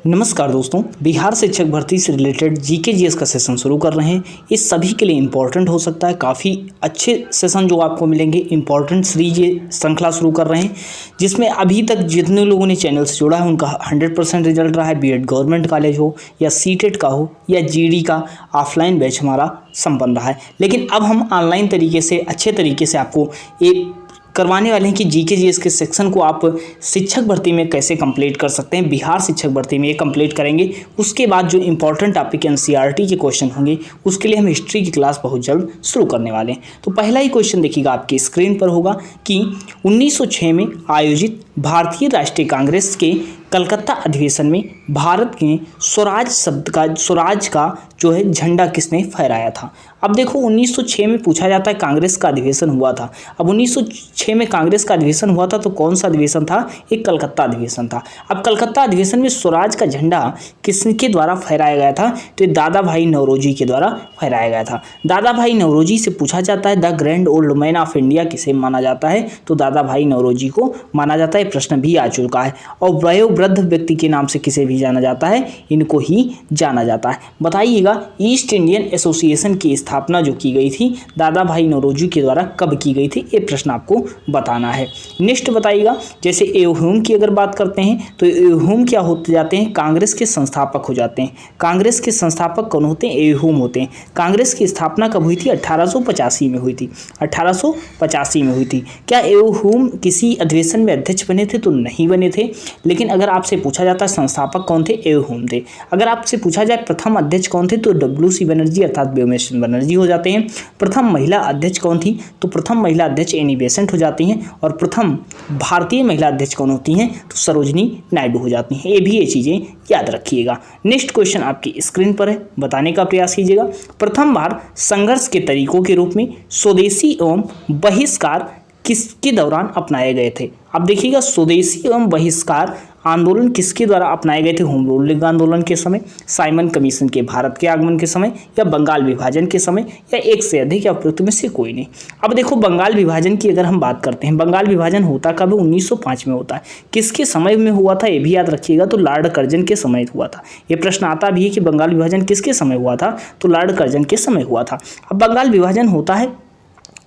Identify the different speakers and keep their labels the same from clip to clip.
Speaker 1: नमस्कार दोस्तों, बिहार शिक्षक भर्ती से रिलेटेड जीके जीएस का सेशन शुरू कर रहे हैं। इस सभी के लिए इम्पॉर्टेंट हो सकता है, काफ़ी अच्छे सेशन जो आपको मिलेंगे। इम्पॉर्टेंट सीरीज ये श्रृंखला शुरू कर रहे हैं, जिसमें अभी तक जितने लोगों ने चैनल से जुड़ा है उनका 100% रिजल्ट रहा है। बीएड गवर्नमेंट कॉलेज हो या सीटेट का हो या जीडी का, ऑफलाइन बैच हमारा संपन्न रहा है। लेकिन अब हम ऑनलाइन तरीके से अच्छे तरीके से आपको एक करवाने वाले हैं कि जीके जीएस के सेक्शन को आप शिक्षक भर्ती में कैसे कंप्लीट कर सकते हैं। बिहार शिक्षक भर्ती में ये कंप्लीट करेंगे। उसके बाद जो इंपॉर्टेंट टॉपिक एनसीईआरटी के क्वेश्चन होंगे उसके लिए हम हिस्ट्री की क्लास बहुत जल्द शुरू करने वाले हैं। तो पहला ही क्वेश्चन देखिएगा, आपकी स्क्रीन पर होगा कि 1906 में आयोजित भारतीय राष्ट्रीय कांग्रेस के कलकत्ता अधिवेशन में भारत के स्वराज का जो है झंडा किसने फहराया था। अब देखो 1906 में पूछा जाता है कांग्रेस का अधिवेशन हुआ था। अब 1906 में कांग्रेस का अधिवेशन हुआ था तो कौन सा अधिवेशन था? एक कलकत्ता अधिवेशन था। अब कलकत्ता अधिवेशन में स्वराज का झंडा किसके द्वारा फहराया गया था? तो दादा भाई नौरोजी के द्वारा फहराया गया था। दादा भाई नौरोजी से पूछा जाता है the grand old man of India किसे माना जाता है? तो दादा भाई नौरोजी को माना जाता है। प्रश्न भी आ चुका है। और वयोवृद्ध व्यक्ति के नाम से किसे भी जाना जाता है? इनको ही जाना जाता है। बताइएगा, ईस्ट इंडियन एसोसिएशन की स्थापना जो की गई थी दादा भाई नौरोजी के द्वारा कब की गई थी? ये प्रश्न आपको बताना है। नेक्स्ट बताइएगा, जैसे एओहुम की अगर बात करते हैं तो एओहुम क्या होते जाते हैं? कांग्रेस के संस्थापक हो जाते हैं। कांग्रेस के संस्थापक कौन होते हैं? एओहुम होते हैं। कांग्रेस की स्थापना कब हुई थी? 1885 में हुई थी। 1885 में हुई थी। क्या एओहुम किसी अधिवेशन में अध्यक्ष बने थे? तो नहीं बने थे। लेकिन अगर आपसे पूछा जाता है संस्थापक कौन थे? एओहुम थे। अगर आपसे पूछा जाए प्रथम अध्यक्ष कौन थे? तो डब्ल्यूसी बनर्जी अर्थात व्योमेश बनर्जी हो जाते हैं। प्रथम महिला अध्यक्ष कौन थी? तो प्रथम महिला अध्यक्ष एनी बेसेंट हो जाती हैं। और प्रथम भारतीय महिला अध्यक्ष कौन होती हैं? तो सरोजनी नायडू हो जाती हैं। ये चीज़ें याद रखिएगा। नेक्स्ट क्वेश्चन आपकी स्क्रीन पर है, बताने का प्रयास कीजिएगा। प्रथम बार संघर्ष के तरीकों के रूप में स्वदेशी एवं बहिष्कार किसके दौरान अपनाए गए थे? अब देखिएगा, स्वदेशी एवं बहिष्कार आंदोलन किसके द्वारा अपनाए गए थे? होम रूल लीग आंदोलन के समय, साइमन कमीशन के भारत के आगमन के समय, या बंगाल विभाजन के समय, या एक से अधिक, या उपयुक्त में से कोई नहीं। अब देखो, बंगाल विभाजन की अगर हम बात करते हैं, बंगाल विभाजन होता कब? 1905 में होता है। किसके समय में हुआ था? ये भी याद रखिएगा। तो लॉर्ड कर्जन के समय हुआ था। ये प्रश्न आता भी है कि बंगाल विभाजन किसके समय हुआ था? तो लॉर्ड कर्जन के समय हुआ था। अब बंगाल विभाजन होता है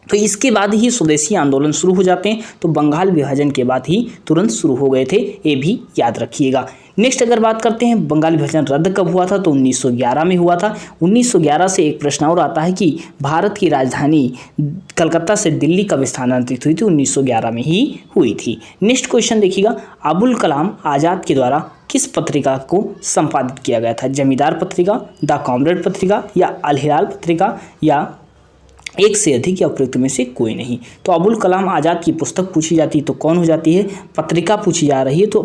Speaker 1: तो इसके बाद ही स्वदेशी आंदोलन शुरू हो जाते हैं। तो बंगाल विभाजन के बाद ही तुरंत शुरू हो गए थे, ये भी याद रखिएगा। नेक्स्ट अगर बात करते हैं बंगाल विभाजन रद्द कब हुआ था? तो 1911 में हुआ था। 1911 से एक प्रश्न और आता है कि भारत की राजधानी कलकत्ता से दिल्ली कब स्थानांतरित हुई थी? 1911 में ही हुई थी। नेक्स्ट क्वेश्चन देखिएगा, अबुल कलाम आज़ाद के द्वारा किस पत्रिका को संपादित किया गया था? जमींदार पत्रिका, द कॉमरेड पत्रिका, या अल हिलाल पत्रिका, या एक से अधिक, या उपयुक्त में से कोई नहीं। तो अबुल कलाम आज़ाद की पुस्तक पूछी जाती है तो कौन हो जाती है? पत्रिका पूछी जा रही है तो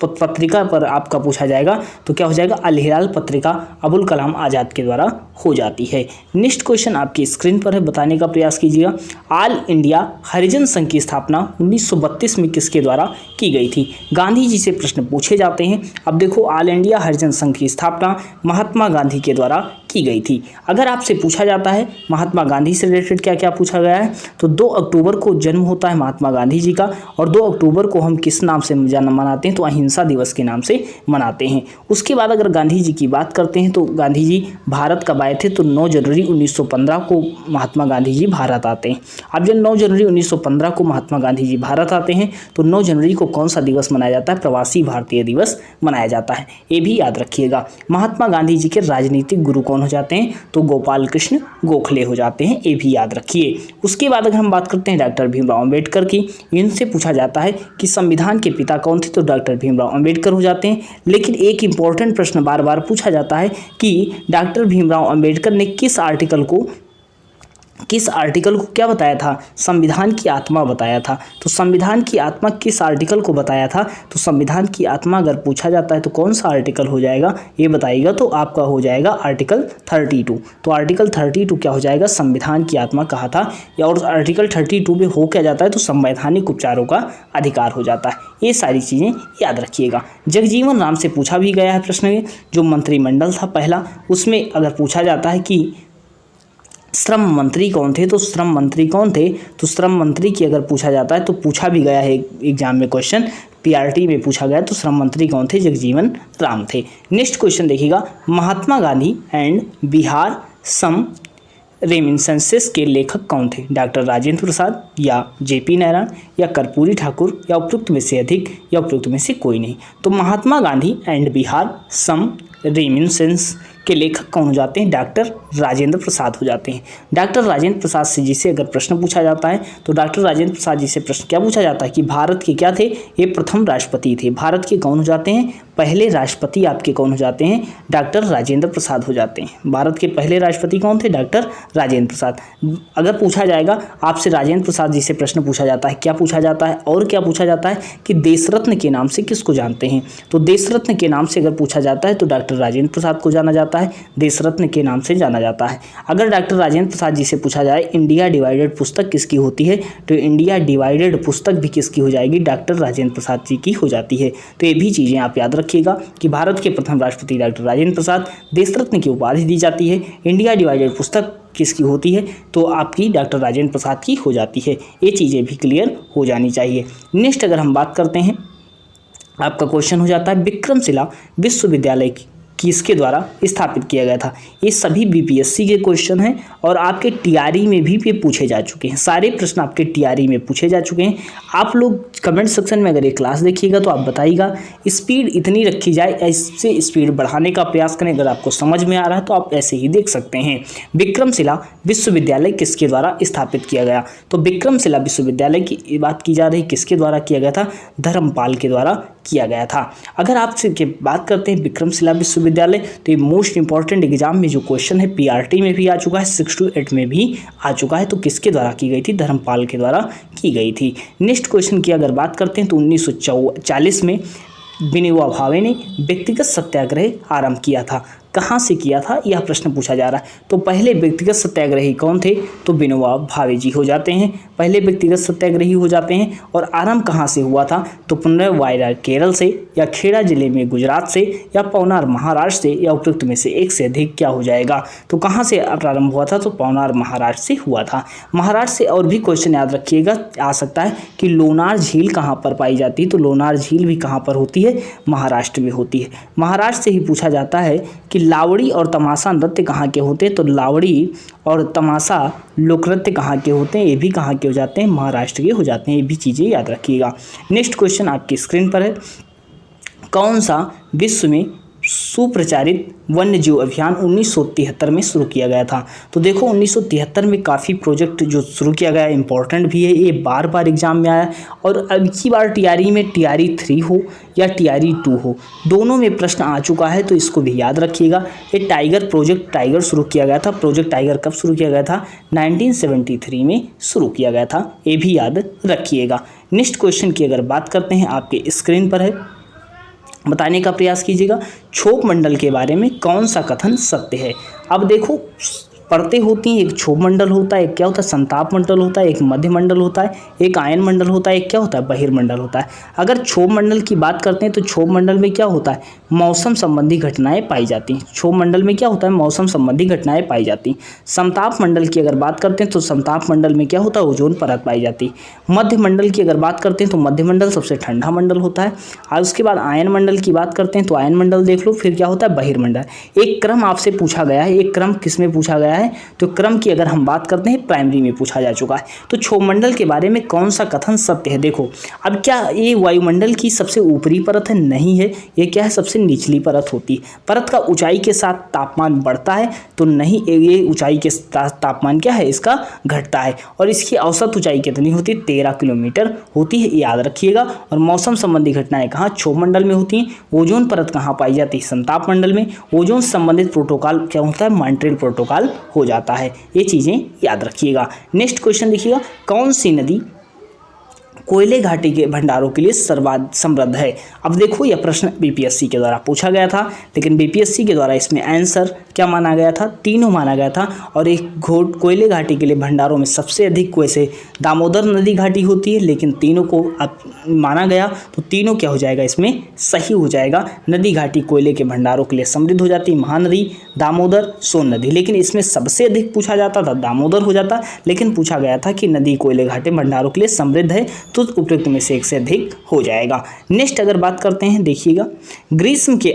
Speaker 1: पत्रिका पर आपका पूछा जाएगा तो क्या हो जाएगा? अल हिलाल पत्रिका अबुल कलाम आज़ाद के द्वारा हो जाती है। नेक्स्ट क्वेश्चन आपकी स्क्रीन पर है, बताने का प्रयास कीजिएगा। ऑल इंडिया हरिजन संघ की स्थापना 1932 में किसके द्वारा की गई थी? गांधी जी से प्रश्न पूछे जाते हैं। अब देखो, ऑल इंडिया हरिजन संघ की स्थापना महात्मा गांधी के द्वारा की गई थी। अगर आपसे पूछा जाता है महात्मा गांधी से रिलेटेड क्या क्या पूछा गया है, तो 2 अक्टूबर को जन्म होता है महात्मा गांधी जी का। और 2 अक्टूबर को हम किस नाम से मनाते हैं? तो अहिंसा दिवस के नाम से मनाते हैं। उसके बाद अगर गांधी जी की बात करते हैं तो गांधी जी भारत कब आए थे? तो 9 जनवरी 1915 को महात्मा गांधी जी भारत आते हैं। अब जब 9 जनवरी 1915 को महात्मा गांधी जी भारत आते हैं तो 9 जनवरी को कौन सा दिवस मनाया जाता है? प्रवासी भारतीय दिवस मनाया जाता है। ये भी याद रखिएगा। महात्मा गांधी जी के राजनीतिक गुरु कौन हो जाते हैं? तो गोपाल कृष्ण गोखले हो जाते हैं। ये भी याद रखिए। उसके बाद अगर हम बात करते हैं डॉक्टर भीमराव अंबेडकर की, इनसे पूछा जाता है कि संविधान के पिता कौन थे? तो डॉक्टर भीमराव अंबेडकर हो जाते हैं। लेकिन एक इंपॉर्टेंट प्रश्न बार बार पूछा जाता है कि डॉक्टर भीमराव अंबेडकर ने किस आर्टिकल को क्या बताया था? संविधान की आत्मा बताया था। तो संविधान की आत्मा किस आर्टिकल को बताया था? तो संविधान की आत्मा अगर पूछा जाता है तो कौन सा आर्टिकल हो जाएगा ये बताइएगा? तो आपका हो जाएगा आर्टिकल 32। तो आर्टिकल 32 क्या हो जाएगा? संविधान की आत्मा कहा था। और आर्टिकल 32 में हो क्या जाता है? तो संवैधानिक उपचारों का अधिकार हो जाता है। ये सारी चीज़ें याद रखिएगा। जगजीवन राम से पूछा भी गया है प्रश्न में, जो मंत्रिमंडल था पहला, उसमें अगर पूछा जाता है कि श्रम मंत्री कौन थे? तो श्रम मंत्री कौन थे? तो श्रम मंत्री की अगर पूछा जाता है तो पूछा भी गया है एग्जाम में क्वेश्चन, पीआरटी में पूछा गया तो श्रम मंत्री कौन थे? जगजीवन राम थे। नेक्स्ट क्वेश्चन देखिएगा, महात्मा Gandhi and Bihar some reminiscences के लेखक कौन थे? डॉक्टर राजेंद्र प्रसाद या जेपी नारायण या कर्पूरी ठाकुर या उपयुक्त में से अधिक या उपयुक्त में से कोई नहीं। तो Mahatma Gandhi and Bihar some reminiscence के लेखक कौन हो जाते हैं? डॉक्टर राजेंद्र प्रसाद हो जाते हैं। डॉक्टर राजेंद्र प्रसाद से जिसे अगर प्रश्न पूछा जाता है तो डॉक्टर राजेंद्र प्रसाद जी से प्रश्न क्या पूछा जाता है कि भारत के क्या थे? ये प्रथम राष्ट्रपति थे। भारत के कौन हो जाते हैं? पहले राष्ट्रपति आपके कौन हो जाते हैं? डॉक्टर राजेंद्र प्रसाद हो जाते हैं। भारत के पहले राष्ट्रपति कौन थे? डॉक्टर राजेंद्र प्रसाद। अगर पूछा जाएगा आपसे राजेंद्र प्रसाद जी से प्रश्न पूछा जाता है, क्या पूछा जाता है और क्या पूछा जाता है कि देश रत्न के नाम से किसको जानते हैं? तो देश रत्न के नाम से अगर पूछा जाता है तो डॉक्टर राजेंद्र प्रसाद को जाना जाता है, देश रत्न के नाम से जाना जाता है। अगर डॉक्टर राजेंद्र प्रसाद जी से पूछा जाए इंडिया डिवाइडेड पुस्तक किसकी होती है, तो इंडिया डिवाइडेड पुस्तक भी किसकी हो जाएगी? डॉक्टर राजेंद्र प्रसाद जी की हो जाती है। तो ये भी चीज़ें आप याद रखिएगा कि भारत के प्रथम राष्ट्रपति डॉक्टर राजेंद्र प्रसाद, देश रत्न की उपाधि दी जाती है, इंडिया डिवाइडेड पुस्तक किसकी होती है? तो आपकी डॉक्टर राजेंद्र प्रसाद की हो जाती है। ये चीज़ें भी क्लियर हो जानी चाहिए। नेक्स्ट अगर हम बात करते हैं, आपका क्वेश्चन हो जाता है विक्रमशिला विश्वविद्यालय किसके द्वारा स्थापित किया गया था? ये सभी बीपीएससी के क्वेश्चन हैं और आपके टीआरई में भी ये पूछे जा चुके हैं। सारे प्रश्न आपके टीआरई में पूछे जा चुके हैं। आप लोग कमेंट सेक्शन में अगर ये क्लास देखिएगा तो आप बताइएगा स्पीड इतनी रखी जाए, ऐसे स्पीड बढ़ाने का प्रयास करें। अगर आपको समझ में आ रहा है तो आप ऐसे ही देख सकते हैं। विक्रमशिला विश्वविद्यालय किसके द्वारा स्थापित किया गया? तो विक्रमशिला विश्वविद्यालय की बात की जा रही, किसके द्वारा किया गया था? धर्मपाल के द्वारा किया गया था। अगर आपसे बात करते हैं विक्रमशिला विश्वविद्यालय, तो ये मोस्ट इंपॉर्टेंट एग्जाम में जो क्वेश्चन है पीआरटी में भी आ चुका है, 6 to 8 में भी आ चुका है। तो किसके द्वारा की गई थी? धर्मपाल के द्वारा की गई थी। नेक्स्ट क्वेश्चन की अगर बात करते हैं तो 1940 में विनोबा भावे ने व्यक्तिगत सत्याग्रह आरंभ किया था। कहाँ से किया था यह प्रश्न पूछा जा रहा है। तो पहले व्यक्तिगत सत्याग्रही कौन थे? तो विनोबा भावे जी हो जाते हैं, पहले व्यक्तिगत सत्याग्रही हो जाते हैं। और आरंभ कहाँ से हुआ था? तो पुनर्वायरा केरल से या खेड़ा जिले में गुजरात से या पौनार महाराष्ट्र से या उपयुक्त में से एक से अधिक क्या हो जाएगा? तो कहाँ से प्रारंभ हुआ था? तो पौनार महाराष्ट्र से हुआ था। महाराष्ट्र से और भी क्वेश्चन याद रखिएगा आ सकता है कि लोनार झील कहाँ पर पाई जाती है? तो लोनार झील भी कहाँ पर होती है? महाराष्ट्र में होती है। महाराष्ट्र से ही पूछा जाता है कि लावड़ी और तमाशा नृत्य कहाँ के होते हैं? तो लावड़ी और तमाशा लोक नृत्य कहाँ के होते हैं? ये भी कहाँ के हो जाते हैं? महाराष्ट्र के हो जाते हैं। ये भी चीज़ें याद रखिएगा। नेक्स्ट क्वेश्चन आपकी स्क्रीन पर है, कौन सा विश्व में सुप्रचारित वन्य जीव अभियान 1973 में शुरू किया गया था? तो देखो 1973 में काफ़ी प्रोजेक्ट जो शुरू किया गया इंपॉर्टेंट भी है, ये बार बार एग्जाम में आया। और अब की बार टीआरई में टीआरई 3 हो या टीआरई 2 हो, दोनों में प्रश्न आ चुका है, तो इसको भी याद रखिएगा। ये टाइगर प्रोजेक्ट टाइगर शुरू किया गया था। प्रोजेक्ट टाइगर कब शुरू किया गया था? 1973 में शुरू किया गया था। ये भी याद रखिएगा। नेक्स्ट क्वेश्चन की अगर बात करते हैं, आपके स्क्रीन पर है, बताने का प्रयास कीजिएगा क्षोभ मंडल के बारे में कौन सा कथन सत्य है? अब देखो परतें होती हैं, एक क्षोभ मंडल होता है, एक क्या होता है? संताप मंडल होता है, एक मध्य मंडल होता है, एक आयन मंडल होता है, एक क्या होता है? बहिर्मंडल होता है। अगर क्षोभ मंडल की बात करते हैं तो क्षोभ मंडल में क्या होता है? मौसम संबंधी घटनाएं पाई जाती हैं। क्षोभ मंडल में क्या होता है? मौसम संबंधी घटनाएं पाई जाती हैं। समताप मंडल की अगर बात करते हैं तो समताप मंडल में क्या होता है? ओजोन परत पाई जाती है। मध्य मंडल की अगर बात करते हैं तो मध्य मंडल सबसे ठंडा मंडल होता है। और उसके बाद आयन मंडल की बात करते हैं तो आयन मंडल देख लो, फिर क्या होता है? बहिर्मंडल। एक क्रम आपसे पूछा गया है, एक क्रम किस में पूछा गया है? तो क्रम की अगर हम बात करते हैं प्राइमरी में पूछा जा चुका है। तो क्षोभमंडल के बारे में कौन सा कथन सत्य है? देखो अब क्या ये वायुमंडल की सबसे ऊपरी परत है? नहीं है, ये क्या है? सबसे निचली परत होती है। परत का ऊंचाई के साथ तापमान बढ़ता है तो नहीं, ये ऊंचाई के तापमान क्या है? इसका घटता है। और इसकी औसत ऊंचाई कितनी होती है? 13 किलोमीटर होती है, याद रखिएगा। और मौसम संबंधी घटनाएं कहाँ? क्षोभमंडल में होती हैं। ओजोन परत कहाँ पाई जाती है? संताप मंडल में। ओजोन संबंधित प्रोटोकॉल क्या होता है? मॉन्ट्रियल प्रोटोकॉल हो जाता है। ये चीज़ें याद रखिएगा। नेक्स्ट क्वेश्चन देखिएगा, कौन सी नदी कोयले घाटी के भंडारों के लिए सर्वाधिक समृद्ध है? अब देखो यह प्रश्न बीपीएससी के द्वारा पूछा गया था, लेकिन बीपीएससी के द्वारा इसमें आंसर क्या माना गया था, तीनों माना गया था। और एक कोयले घाटी के लिए भंडारों में सबसे अधिक वैसे दामोदर नदी घाटी होती है, लेकिन तीनों को अब माना गया तो तीनों क्या हो जाएगा, इसमें सही हो जाएगा। नदी घाटी कोयले के भंडारों के लिए समृद्ध हो जाती है, महानदी, दामोदर, सोन नदी। लेकिन इसमें सबसे अधिक पूछा जाता था दामोदर हो जाता, लेकिन पूछा गया था कि नदी कोयले घाटी भंडारों के लिए समृद्ध है, तो उपयुक्त में से एक से अधिक हो जाएगा। नेक्स्ट अगर बात करते हैं, देखिएगा, ग्रीष्म के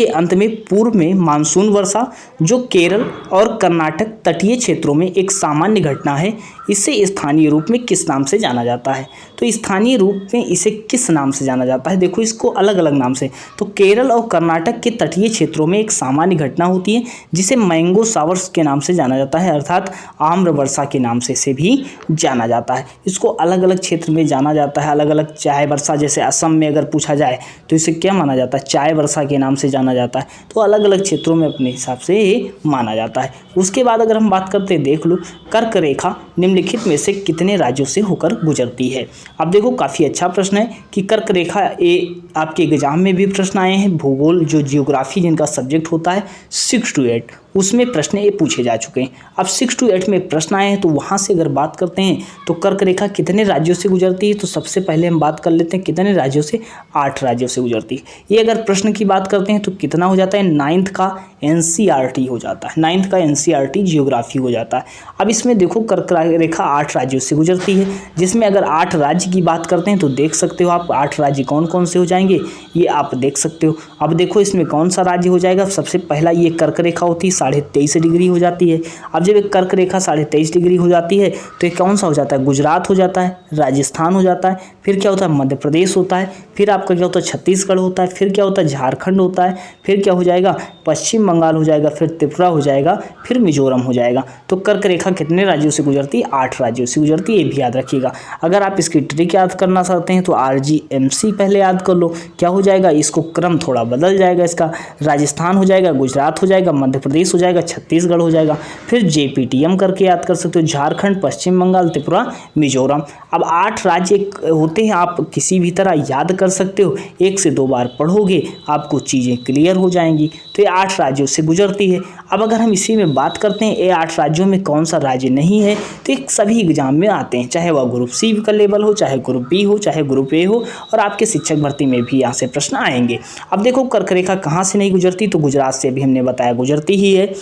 Speaker 1: अंत में पूर्व में मानसून वर्षा जो केरल और कर्नाटक तटीय क्षेत्रों में एक सामान्य घटना है, इसे स्थानीय रूप में किस नाम से जाना जाता है? तो स्थानीय रूप में इसे किस नाम से जाना जाता है? देखो इसको अलग अलग नाम से, तो केरल और कर्नाटक के तटीय क्षेत्रों में एक सामान्य घटना होती है जिसे मैंगो शावर्स के नाम से जाना जाता है, अर्थात आम्र वर्षा के नाम से इसे भी जाना जाता है। इसको अलग अलग क्षेत्र में जाना जाता है, अलग अलग चाय वर्षा, जैसे असम में अगर पूछा जाए तो इसे क्या माना जाता है, चाय वर्षा के नाम से जाना जाता है। तो अलग अलग क्षेत्रों में अपने हिसाब से ये माना जाता है। उसके बाद अगर हम बात करते हैं, देख लो, कर्क रेखा निम्नलिखित में से कितने राज्यों से होकर गुजरती है? अब देखो काफ़ी अच्छा प्रश्न है कि कर्क रेखा, ये आपके एग्जाम में भी प्रश्न आए हैं, भूगोल जो जियोग्राफी जिनका सब्जेक्ट होता है 6 to 8, उसमें प्रश्न ये पूछे जा चुके हैं। अब 6 to 8 में प्रश्न आए हैं, तो वहाँ से अगर बात करते हैं तो कर्क रेखा कितने राज्यों से गुजरती है, तो सबसे पहले हम बात कर लेते हैं कितने राज्यों से, 8 राज्यों से गुजरती है। ये अगर प्रश्न की बात करते हैं तो कितना हो जाता है, 9th का NCERT हो जाता है, 9th का NCERT जियोग्राफी हो जाता है। अब इसमें देखो कर्क रेखा 8 राज्यों से गुजरती है, जिसमें अगर 8 राज्य की बात करते हैं तो देख सकते हो आप 8 राज्य कौन कौन से हो जाएंगे, ये आप देख सकते हो। अब देखो इसमें कौन सा राज्य हो जाएगा, सबसे पहला ये कर्क रेखा होती है 23.5 डिग्री हो जाती है। अब जब एक कर्क रेखा 23.5 डिग्री हो जाती है तो ये कौन सा हो जाता है, गुजरात हो जाता है, राजस्थान हो जाता है, फिर क्या होता है, मध्य प्रदेश होता है, फिर आपका क्या होता है, छत्तीसगढ़ होता है, फिर क्या होता है, झारखंड होता है, फिर क्या हो जाएगा, पश्चिम बंगाल हो जाएगा, फिर त्रिपुरा हो जाएगा, फिर मिजोरम हो जाएगा। तो कर्क रेखा कितने राज्यों से गुजरती है, 8 राज्यों से गुजरती है, ये भी याद रखिएगा। अगर आप इसकी ट्रिक याद करना चाहते हैं तो RGMC पहले याद कर लो, क्या हो जाएगा, इसको क्रम थोड़ा बदल जाएगा, इसका राजस्थान हो जाएगा, गुजरात हो जाएगा, मध्य प्रदेश हो जाएगा, छत्तीसगढ़ हो जाएगा, फिर JPTM करके याद कर सकते हो, झारखंड, पश्चिम बंगाल, त्रिपुरा, मिजोरम। अब 8 राज्य होते हैं, आप किसी भी तरह याद कर सकते हो, 1 से 2 बार पढ़ोगे आपको चीज़ें क्लियर हो जाएंगी। तो ये 8 राज्यों से गुजरती है। अब अगर हम इसी में बात करते हैं, ये 8 राज्यों में कौन सा राज्य नहीं है, तो एक सभी एग्जाम में आते हैं, चाहे वह ग्रुप C का लेवल हो, चाहे ग्रुप B हो, चाहे ग्रुप A हो, और आपके शिक्षक भर्ती में भी यहाँ से प्रश्न आएंगे। अब देखो कर्क रेखा कहाँ से नहीं गुजरती, तो गुजरात से भी हमने बताया गुजरती ही है,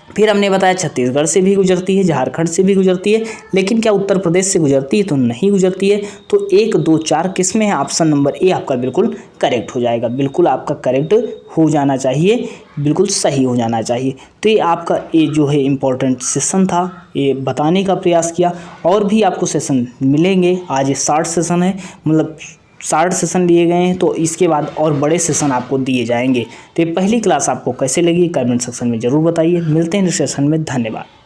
Speaker 1: फिर हमने बताया छत्तीसगढ़ से भी गुजरती है, झारखंड से भी गुजरती है, लेकिन क्या उत्तर प्रदेश से गुजरती है, तो नहीं गुजरती है। तो 1, 2, 4 किस में है, ऑप्शन नंबर A आपका बिल्कुल करेक्ट हो जाएगा, बिल्कुल आपका करेक्ट हो जाना चाहिए, बिल्कुल सही हो जाना चाहिए। तो ये आपका ये जो है इम्पोर्टेंट सेशन था, ये बताने का प्रयास किया। और भी आपको सेशन मिलेंगे, आज ये 60 सेशन है, मतलब 60 सेशन लिए गए हैं, तो इसके बाद और बड़े सेशन आपको दिए जाएंगे। तो ये पहली क्लास आपको कैसे लगी कमेंट सेक्शन में ज़रूर बताइए। मिलते हैं नेक्स्ट सेशन में, धन्यवाद।